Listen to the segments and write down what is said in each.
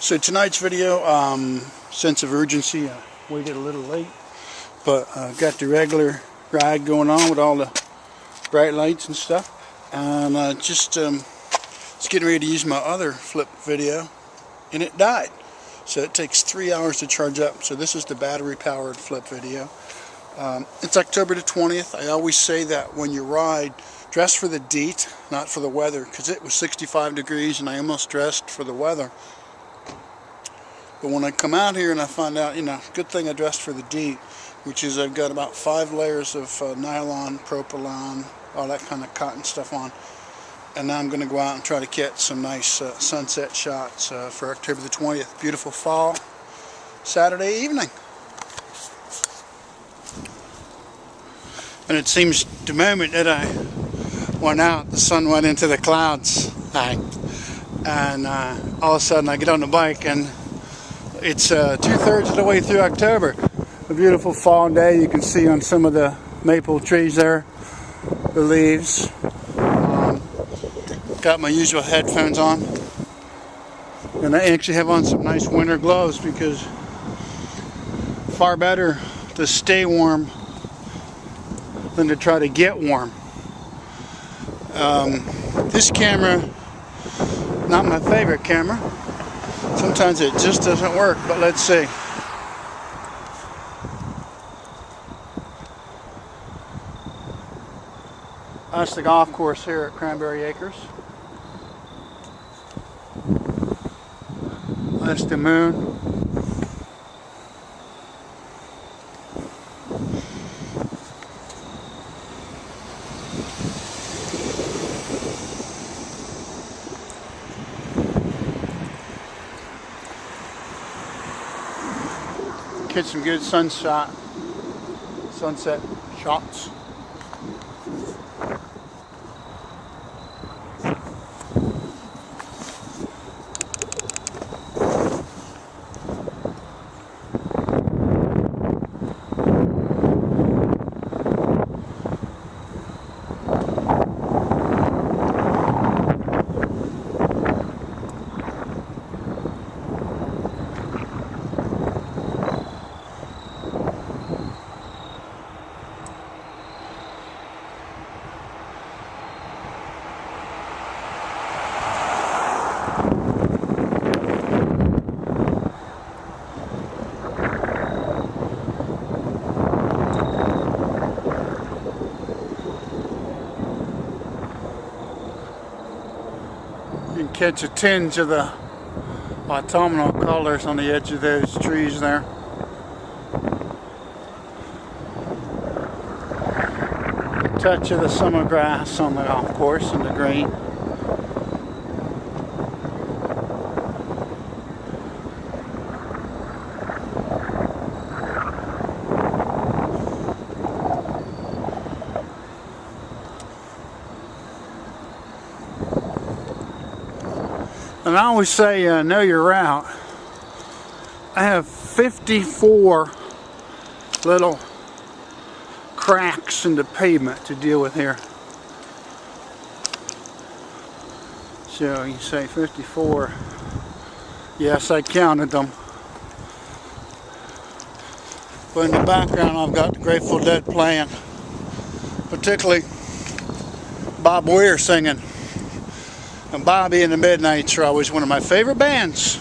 So tonight's video, sense of urgency, I waited a little late, but got the regular ride going on with all the bright lights and stuff, and just was getting ready to use my other flip video, and it died. So it takes 3 hours to charge up. So this is the battery powered flip video. It's October the 20th. I always say that when you ride, dress for the DEET, not for the weather, because it was 65 degrees and I almost dressed for the weather. But when I come out here and I find out, good thing I dressed for the DEET, which is I've got about 5 layers of nylon, propylon, all that kind of cotton stuff on. And now I'm going to go out and try to catch some nice sunset shots for October the 20th. Beautiful fall Saturday evening. And it seems the moment that I went out, the sun went into the clouds. And all of a sudden I get on the bike and it's 2/3 of the way through October. A beautiful fall day. You can see on some of the maple trees there, the leaves. Got my usual headphones on. And I actually have on some nice winter gloves because far better to stay warm than to try to get warm. This camera, not my favorite camera. Sometimes it just doesn't work, but let's see. That's the golf course here at Cranberry Acres. That's the moon. Get some good sunset shots. You can catch a tinge of the autumnal colors on the edge of those trees there. A touch of the summer grass on the golf course and the green. And I always say, know your route. I have 54 little cracks in the pavement to deal with here. So you say 54. Yes, I counted them. But in the background I've got the Grateful Dead playing. Particularly Bob Weir singing. And Bobby and the Midnights are always one of my favorite bands.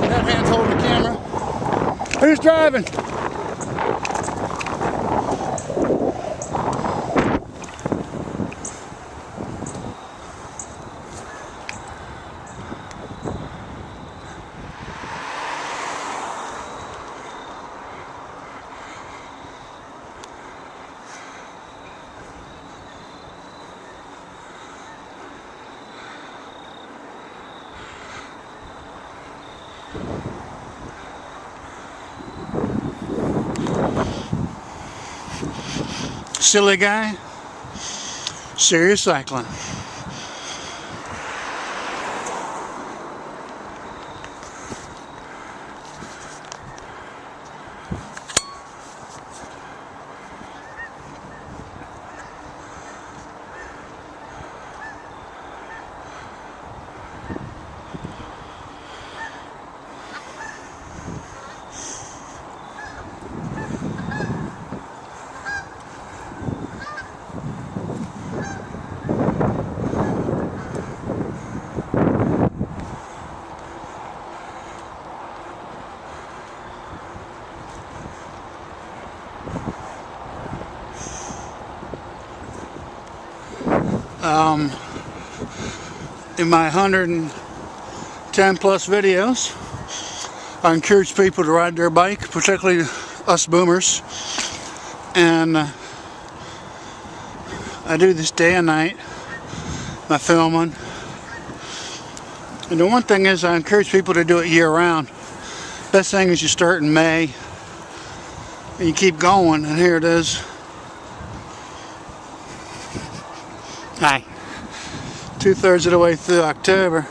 That hand's holding the camera. Who's driving? silly guy. Serious cycling. In my 110 plus videos, I encourage people to ride their bike, particularly us boomers, and I do this day and night, my filming. And the one thing is, I encourage people to do it year round. Best thing is you start in May and you keep going, and here it is. Hi. 2/3 of the way through October,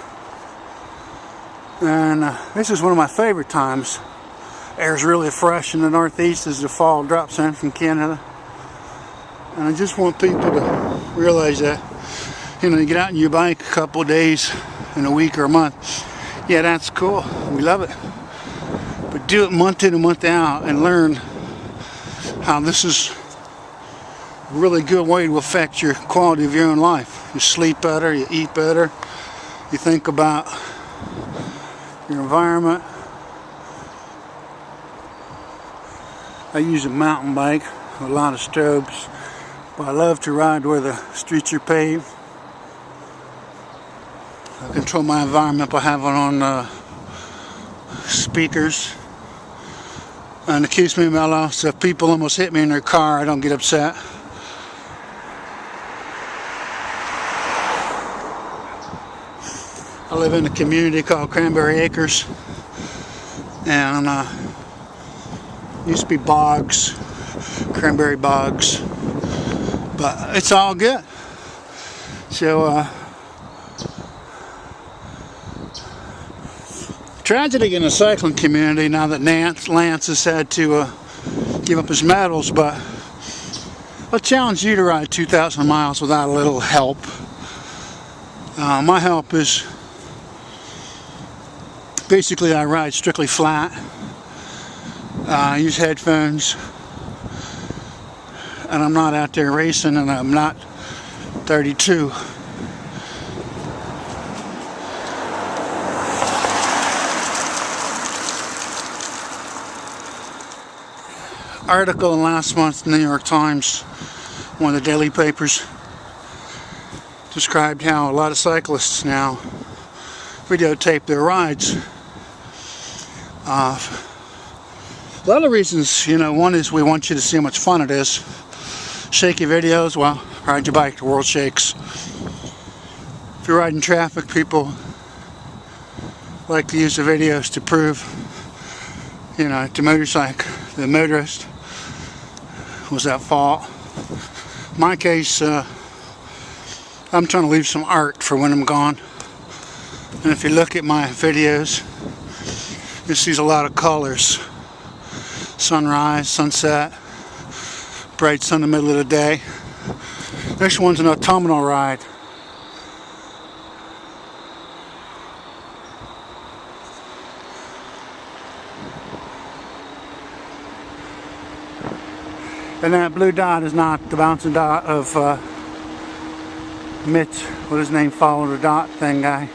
and this is one of my favorite times. Air's really fresh in the northeast as the fall drops in from Canada, and I just want people to realize that, you know, you get out on your bike a couple of days in a week or a month, yeah, that's cool, we love it, but do it month in and month out and learn how this is a really good way to affect your quality of your own life. You sleep better, you eat better, you think about your environment. I use a mountain bike with a lot of strobes, but I love to ride where the streets are paved. I control my environment by having on speakers, and it keeps me mellow, so if people almost hit me in their car, I don't get upset. I live in a community called Cranberry Acres, and used to be bogs, cranberry bogs, but it's all good. So tragedy in the cycling community now that Lance has had to give up his medals, but I'll challenge you to ride 2,000 miles without a little help. My help is basically I ride strictly flat. I use headphones, and I'm not out there racing, and I'm not 32. Article in last month's New York Times, one of the daily papers, described how a lot of cyclists now videotape their rides. A lot of reasons, you know. One is we want you to see how much fun it is. Shaky videos, well, ride your bike, the world shakes. If you're riding traffic, people like to use the videos to prove, you know, the motorist was at fault. In my case, I'm trying to leave some art for when I'm gone. And if you look at my videos, you see a lot of colors. Sunrise, sunset, bright sun in the middle of the day. Next one's an autumnal ride. And that blue dot is not the bouncing dot of Mitch, what his name, follow the dot thing guy.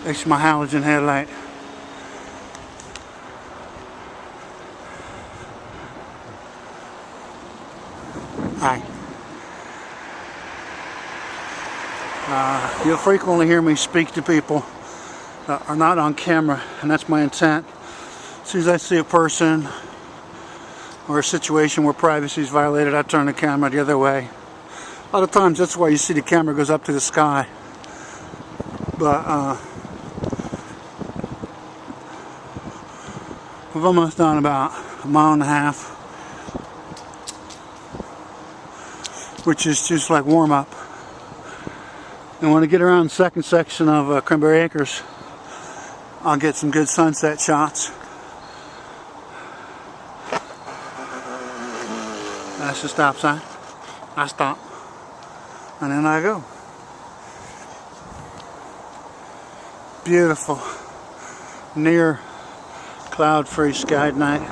That's my halogen headlight. Hi. You'll frequently hear me speak to people that are not on camera, and that's my intent. As soon as I see a person or a situation where privacy is violated, I turn the camera the other way. A lot of times that's why you see the camera goes up to the sky. But we've almost done about a mile and a half. which is just like warm up. And when I get around the second section of Cranberry Acres, I'll get some good sunset shots. That's the stop sign. I stop, and then I go. Beautiful, near cloud-free sky tonight.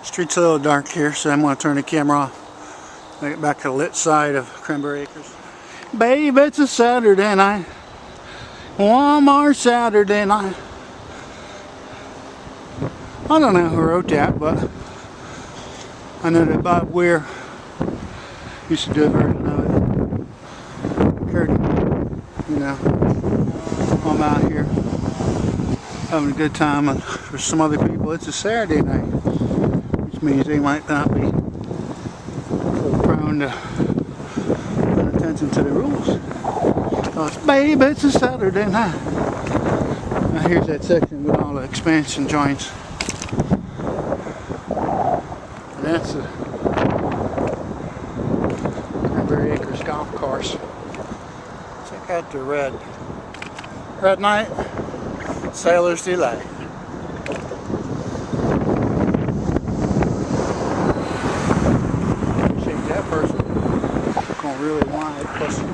Street's a little dark here, so I'm going to turn the camera off. Make it back to the lit side of Cranberry Acres. Babe, it's a Saturday night. One more Saturday night. I don't know who wrote that, but I know that Bob Weir used to do a version of it. Heard, you know, I'm out here having a good time, and for some other people it's a Saturday night, which means they might not be so prone to pay attention to the rules. Because, babe, it's a Saturday night. Now here's that section with all the expansion joints. And that's the Cranberry Acres golf course. Check out the red. Red night, sailor's delight. Shake that person. Going really wide, plus the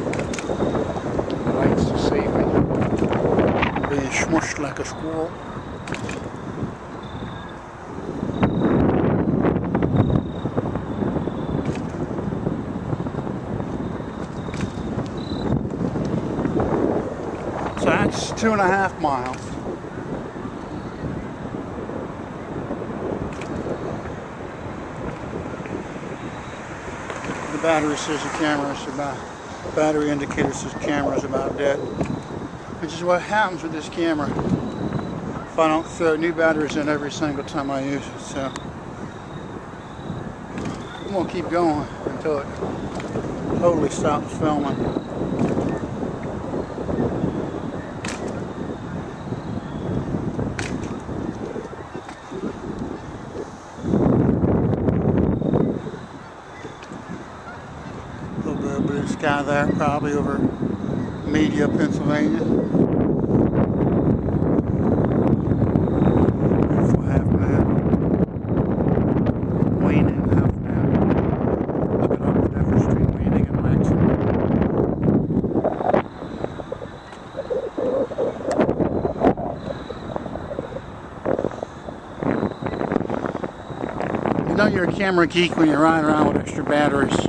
lights to save me. Being smushed like a squirrel. So that's 2.5 miles. The battery says the camera's about, battery indicator says the camera's about dead. Which is what happens with this camera if I don't throw new batteries in every single time I use it. So I'm gonna keep going until it totally stops filming. Blue sky there, probably over Media, Pennsylvania. Beautiful half moon. Waning half moon. Look at all the different street waning and waxing. You know you're a camera geek when you're riding around with extra batteries.